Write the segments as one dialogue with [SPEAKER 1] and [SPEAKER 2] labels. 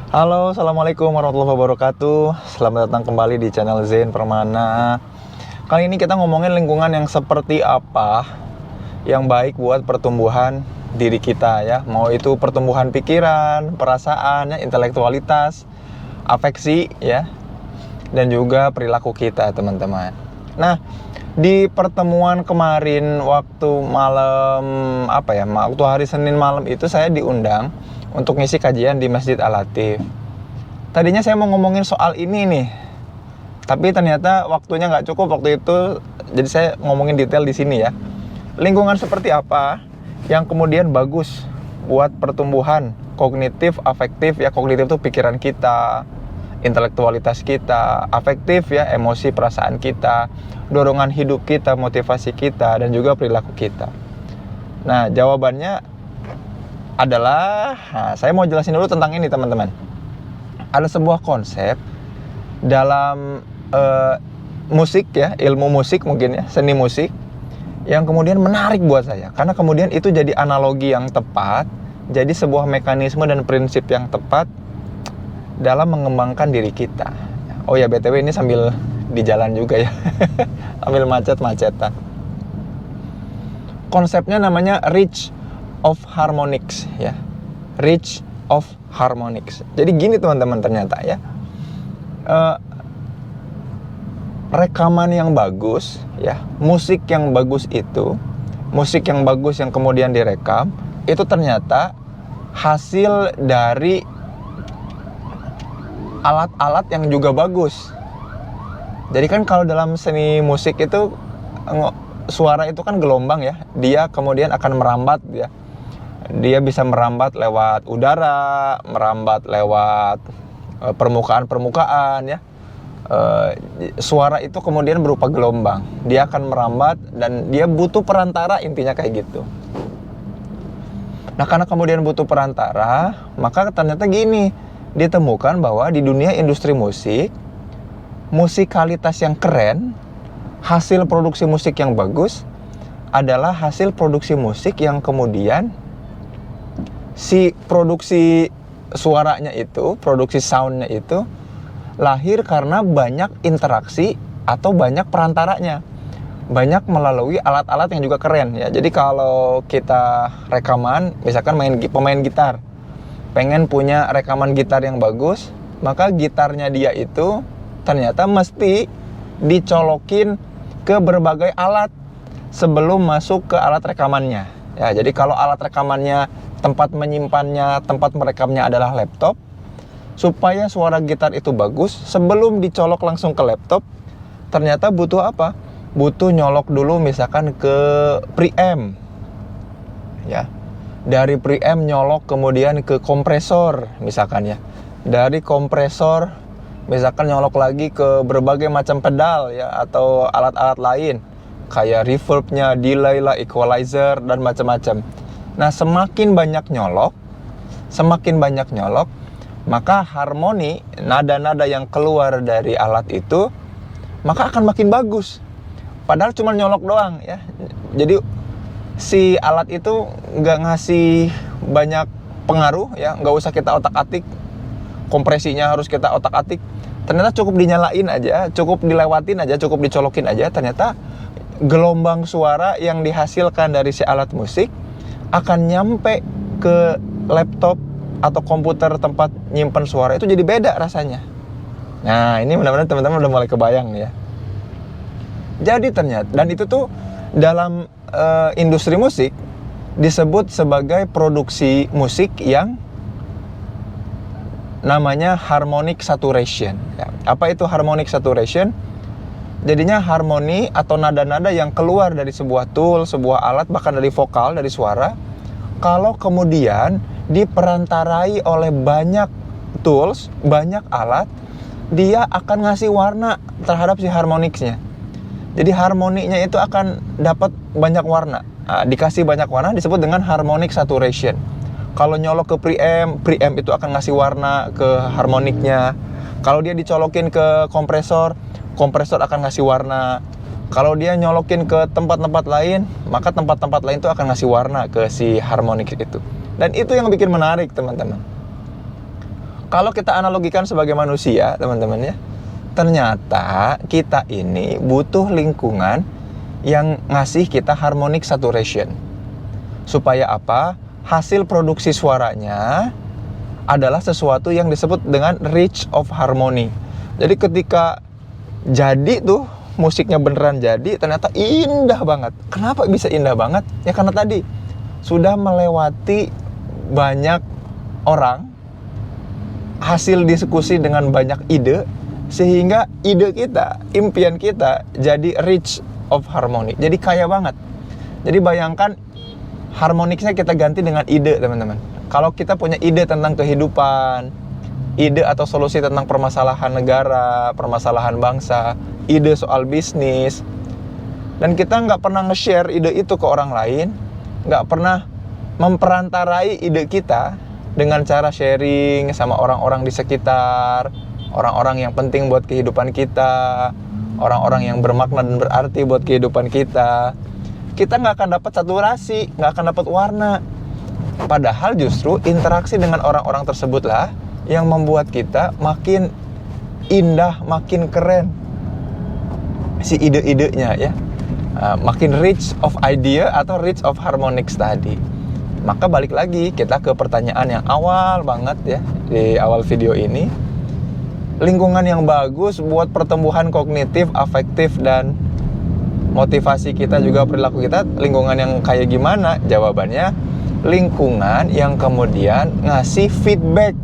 [SPEAKER 1] Halo, Assalamualaikum warahmatullahi wabarakatuh. Selamat datang kembali di channel Zain Permana. Kali ini kita ngomongin lingkungan yang seperti apa yang baik buat pertumbuhan diri kita ya. Mau itu pertumbuhan pikiran, perasaan, ya, intelektualitas, afeksi ya, dan juga perilaku kita, teman-teman. Nah, di pertemuan kemarin waktu malam waktu hari Senin malam itu saya diundang untuk ngisi kajian di Masjid Al-Latif. Tadinya saya mau ngomongin soal ini nih, tapi ternyata waktunya nggak cukup waktu itu, jadi saya ngomongin detail di sini ya. Lingkungan seperti apa yang kemudian bagus buat pertumbuhan kognitif, afektif ya. Kognitif itu pikiran kita, intelektualitas kita, afektif ya, emosi perasaan kita, dorongan hidup kita, motivasi kita, dan juga perilaku kita. Nah, jawabannya adalah, saya mau jelasin dulu tentang ini, teman-teman. Ada sebuah konsep dalam musik ya, ilmu musik mungkin ya, seni musik, yang kemudian menarik buat saya, karena kemudian itu jadi analogi yang tepat, jadi sebuah mekanisme dan prinsip yang tepat dalam mengembangkan diri kita. Oh ya, BTW ini sambil di jalan juga ya, sambil macet-macetan. Konsepnya namanya Reach of Harmonics ya, Reach of Harmonics. Jadi gini teman-teman, ternyata ya, rekaman yang bagus ya, musik yang bagus itu, musik yang bagus yang kemudian direkam itu ternyata hasil dari alat-alat yang juga bagus. Jadi kan kalau dalam seni musik itu suara itu kan gelombang ya, dia kemudian akan merambat ya. Dia bisa merambat lewat udara, merambat lewat permukaan-permukaan ya. Suara itu kemudian berupa gelombang. Dia akan merambat dan dia butuh perantara, intinya kayak gitu. Nah, karena kemudian butuh perantara, maka ternyata gini, ditemukan bahwa di dunia industri musik, musikalitas yang keren, hasil produksi musik yang bagus adalah hasil produksi musik yang kemudian si produksi suaranya itu, produksi soundnya itu lahir karena banyak interaksi atau banyak perantaranya, banyak melalui alat-alat yang juga keren ya. Jadi kalau kita rekaman, misalkan pemain gitar pengen punya rekaman gitar yang bagus, maka gitarnya dia itu ternyata mesti dicolokin ke berbagai alat sebelum masuk ke alat rekamannya ya. Jadi kalau alat rekamannya, tempat menyimpannya, tempat merekamnya adalah laptop, supaya suara gitar itu bagus, sebelum dicolok langsung ke laptop, ternyata butuh apa? Butuh nyolok dulu misalkan ke preamp ya. Dari preamp nyolok kemudian ke kompresor misalkan ya. Dari kompresor misalkan nyolok lagi ke berbagai macam pedal ya, atau alat-alat lain kayak reverbnya, delay lah, equalizer, dan macam-macam. Nah, semakin banyak nyolok, maka harmoni, nada-nada yang keluar dari alat itu, maka akan makin bagus. Padahal cuma nyolok doang ya. Jadi si alat itu nggak ngasih banyak pengaruh ya, nggak usah kita otak-atik, kompresinya harus kita otak-atik. Ternyata cukup dinyalain aja, cukup dilewatin aja, cukup dicolokin aja, ternyata gelombang suara yang dihasilkan dari si alat musik akan nyampe ke laptop atau komputer tempat nyimpen suara itu jadi beda rasanya. Nah, ini mudah-mudahan teman-teman udah mulai kebayang ya. Jadi ternyata, dan itu tuh dalam industri musik disebut sebagai produksi musik yang namanya harmonic saturation ya. Apa itu harmonic saturation? Jadinya harmoni atau nada-nada yang keluar dari sebuah tool, sebuah alat, bahkan dari vokal, dari suara, kalau kemudian diperantarai oleh banyak tools, banyak alat, dia akan ngasih warna terhadap si harmonicsnya. Jadi harmoninya itu akan dapat banyak warna. Nah, dikasih banyak warna disebut dengan harmonic saturation. Kalau nyolok ke preamp itu akan ngasih warna ke harmoniknya. Kalau dia dicolokin ke kompresor akan ngasih warna. Kalau dia nyolokin ke tempat-tempat lain, maka tempat-tempat lain itu akan ngasih warna ke si harmonik itu. Dan itu yang bikin menarik, teman-teman. Kalau kita analogikan sebagai manusia, teman-teman ya, ternyata kita ini butuh lingkungan yang ngasih kita harmonic saturation. Supaya apa? Hasil produksi suaranya adalah sesuatu yang disebut dengan reach of harmony. Jadi ketika jadi tuh, musiknya beneran jadi, ternyata indah banget. Kenapa bisa indah banget? Ya karena tadi sudah melewati banyak orang, hasil diskusi dengan banyak ide, sehingga ide kita, impian kita jadi rich of harmony. Jadi kaya banget. Jadi bayangkan harmonisnya kita ganti dengan ide, teman-teman. Kalau kita punya ide tentang kehidupan, ide atau solusi tentang permasalahan negara, permasalahan bangsa, ide soal bisnis, dan kita nggak pernah nge-share ide itu ke orang lain, nggak pernah memperantarai ide kita dengan cara sharing sama orang-orang di sekitar, orang-orang yang penting buat kehidupan kita, orang-orang yang bermakna dan berarti buat kehidupan kita, kita nggak akan dapat saturasi, nggak akan dapat warna. Padahal justru interaksi dengan orang-orang tersebutlah yang membuat kita makin indah, makin keren si ide-idenya ya, makin rich of idea atau rich of harmonics tadi. Maka balik lagi kita ke pertanyaan yang awal banget ya, di awal video ini. Lingkungan yang bagus buat pertumbuhan kognitif, afektif, dan motivasi kita, juga perilaku kita, lingkungan yang kayak gimana? Jawabannya, lingkungan yang kemudian ngasih feedback.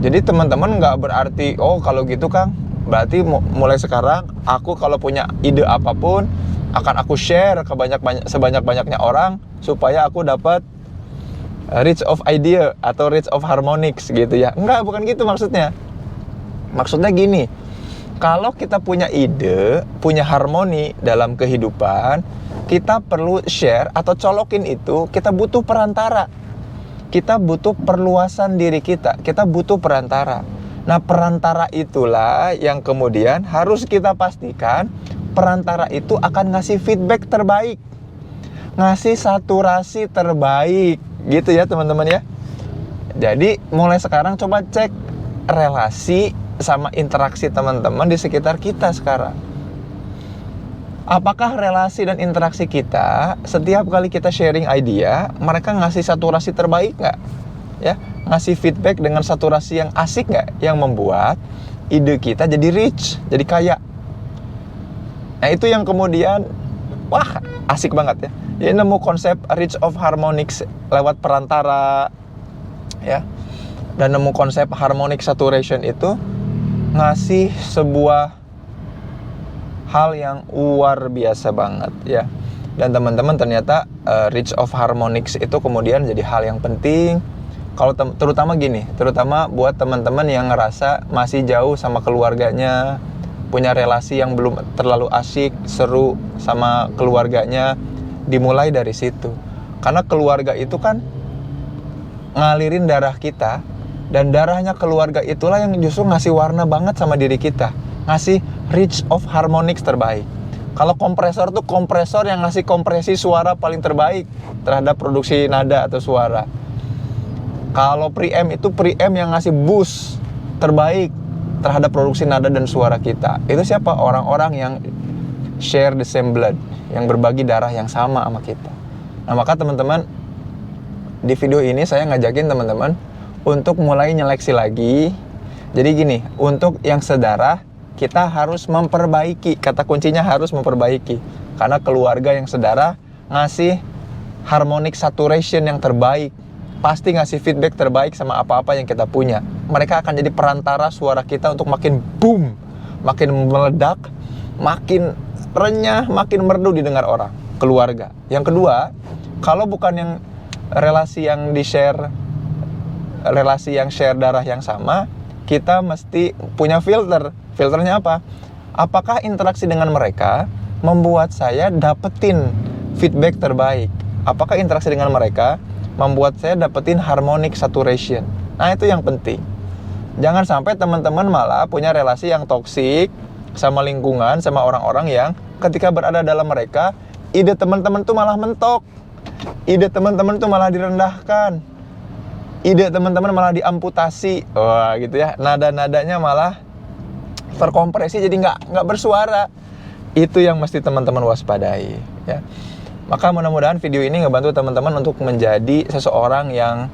[SPEAKER 1] Jadi teman-teman nggak berarti, oh kalau gitu Kang, berarti mulai sekarang aku kalau punya ide apapun akan aku share ke sebanyak-banyaknya orang supaya aku dapat reach of idea atau reach of harmonics gitu ya. Enggak, bukan gitu maksudnya. Maksudnya gini, kalau kita punya ide, punya harmoni dalam kehidupan, kita perlu share atau colokin itu, kita butuh perantara. Kita butuh perluasan diri kita butuh perantara. Nah, perantara itulah yang kemudian harus kita pastikan perantara itu akan ngasih feedback terbaik, ngasih saturasi terbaik, gitu ya teman-teman ya. Jadi mulai sekarang coba cek relasi sama interaksi teman-teman di sekitar kita sekarang. Apakah relasi dan interaksi kita setiap kali kita sharing idea, mereka ngasih saturasi terbaik nggak? Ya, ngasih feedback dengan saturasi yang asik nggak? Yang membuat ide kita jadi rich, jadi kaya. Nah itu yang kemudian, wah asik banget ya. Jadi nemu konsep rich of harmonics lewat perantara, ya. Dan nemu konsep harmonic saturation itu ngasih sebuah hal yang luar biasa banget ya. Dan teman-teman ternyata reach of harmonics itu kemudian jadi hal yang penting. Kalau terutama gini, terutama buat teman-teman yang ngerasa masih jauh sama keluarganya, punya relasi yang belum terlalu asik, seru sama keluarganya, dimulai dari situ. Karena keluarga itu kan ngalirin darah kita, dan darahnya keluarga itulah yang justru ngasih warna banget sama diri kita, ngasih reach of harmonics terbaik. Kalau kompresor tuh kompresor yang ngasih kompresi suara paling terbaik terhadap produksi nada atau suara. Kalau preamp itu preamp yang ngasih boost terbaik terhadap produksi nada dan suara kita. Itu siapa? Orang-orang yang share the same blood, yang berbagi darah yang sama kita. Nah maka teman-teman, di video ini saya ngajakin teman-teman untuk mulai nyeleksi lagi. Jadi gini, untuk yang sedarah kita harus memperbaiki. Kata kuncinya harus memperbaiki. Karena keluarga yang sedarah ngasih harmonic saturation yang terbaik, pasti ngasih feedback terbaik sama apa-apa yang kita punya. Mereka akan jadi perantara suara kita untuk makin boom, makin meledak, makin renyah, makin merdu didengar orang. Keluarga. Yang kedua, kalau bukan yang relasi yang di-share, relasi yang share darah yang sama, kita mesti punya filter. Filternya apa? Apakah interaksi dengan mereka membuat saya dapetin feedback terbaik? Apakah interaksi dengan mereka membuat saya dapetin harmonic saturation? Nah itu yang penting. Jangan sampai teman-teman malah punya relasi yang toksik sama lingkungan, sama orang-orang yang ketika berada dalam mereka, ide teman-teman tuh malah mentok, ide teman-teman tuh malah direndahkan. ide teman-teman malah diamputasi. Wah, gitu ya. Nada-nadanya malah terkompresi jadi nggak bersuara. Itu yang mesti teman-teman waspadai, ya. Maka mudah-mudahan video ini ngebantu teman-teman untuk menjadi seseorang yang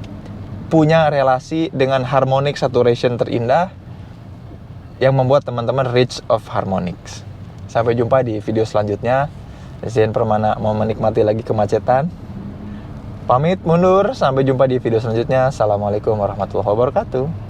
[SPEAKER 1] punya relasi dengan harmonic saturation terindah yang membuat teman-teman reach of harmonics. Sampai jumpa di video selanjutnya. Zen Permana mau menikmati lagi kemacetan. Pamit mundur, sampai jumpa di video selanjutnya. Assalamualaikum warahmatullahi wabarakatuh.